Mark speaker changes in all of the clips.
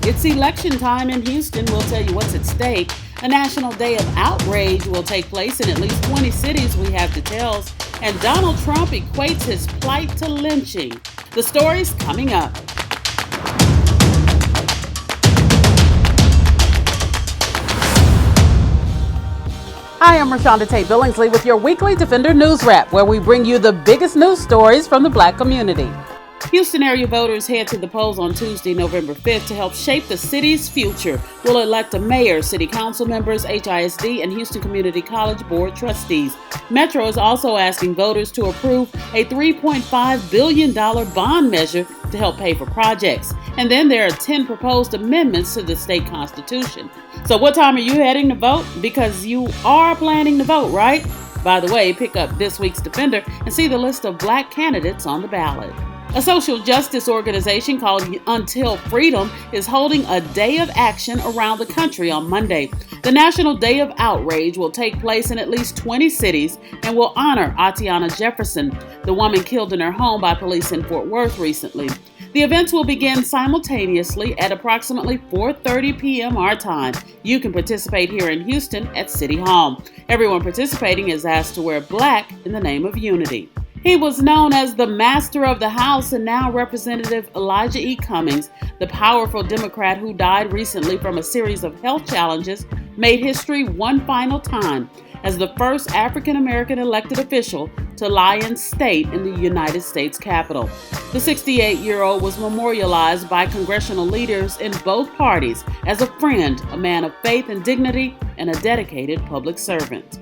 Speaker 1: It's election time in Houston. We'll tell you what's at stake. A National Day of Outrage will take place in at least 20 cities. We have details. And Donald Trump equates his plight to lynching. The story's coming up. Hi, I'm ReShonda Tate Billingsley with your weekly Defender NewsWrap, where we bring you the biggest news stories from the Black community. Houston area voters head to the polls on Tuesday, November 5th to help shape the city's future. We'll elect a mayor, city council members, HISD, and Houston Community College board trustees. Metro is also asking voters to approve a $3.5 billion bond measure to help pay for projects. And then there are 10 proposed amendments to the state constitution. So what time are you heading to vote? Because you are planning to vote, right? By the way, pick up this week's Defender and see the list of Black candidates on the ballot. A social justice organization called Until Freedom is holding a day of action around the country on Monday. The National Day of Outrage will take place in at least 20 cities and will honor Atatiana Jefferson, the woman killed in her home by police in Fort Worth recently. The events will begin simultaneously at approximately 4:30 p.m. our time. You can participate here in Houston at City Hall. Everyone participating is asked to wear black in the name of unity. He was known as the Master of the House, and now Representative Elijah E. Cummings, the powerful Democrat who died recently from a series of health challenges, made history one final time as the first African-American elected official to lie in state in the United States Capitol. The 68-year-old was memorialized by congressional leaders in both parties as a friend, a man of faith and dignity, and a dedicated public servant.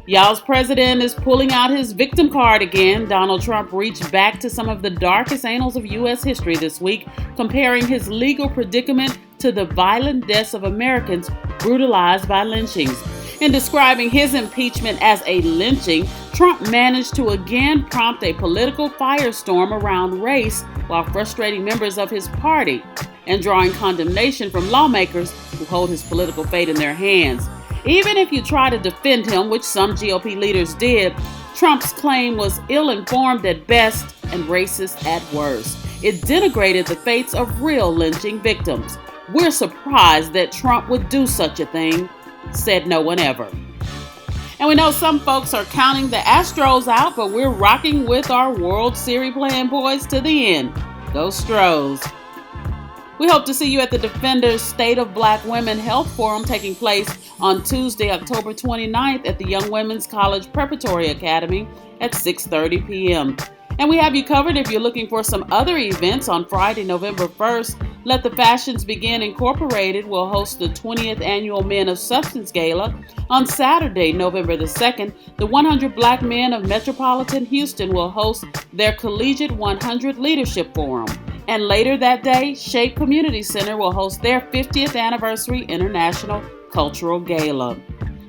Speaker 1: Y'all's president is pulling out his victim card again. Donald Trump reached back to some of the darkest annals of U.S. history this week, comparing his legal predicament to the violent deaths of Americans brutalized by lynchings. In describing his impeachment as a lynching, Trump managed to again prompt a political firestorm around race while frustrating members of his party and drawing condemnation from lawmakers who hold his political fate in their hands. Even if you try to defend him, which some GOP leaders did, Trump's claim was ill-informed at best and racist at worst. It denigrated the fates of real lynching victims. We're surprised that Trump would do such a thing, said no one ever. And we know some folks are counting the Astros out, but we're rocking with our World Series playing boys to the end. Go Stros. We hope to see you at the Defender's State of Black Women Health Forum taking place on Tuesday, October 29th at the Young Women's College Preparatory Academy at 6:30 p.m. And we have you covered if you're looking for some other events. On Friday, November 1st, Let the Fashions Begin Incorporated will host the 20th Annual Men of Substance Gala. On Saturday, November the 2nd, the 100 Black Men of Metropolitan Houston will host their Collegiate 100 Leadership Forum. And later that day, Shape Community Center will host their 50th Anniversary International Cultural Gala.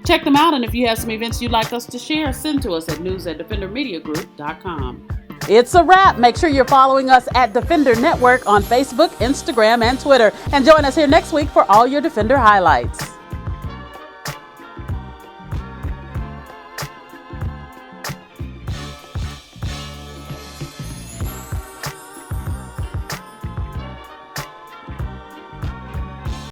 Speaker 1: Check them out, and if you have some events you'd like us to share, send to us at news@defendermediagroup.com. It's a wrap. Make sure you're following us at Defender Network on Facebook, Instagram, and Twitter. And join us here next week for all your Defender highlights.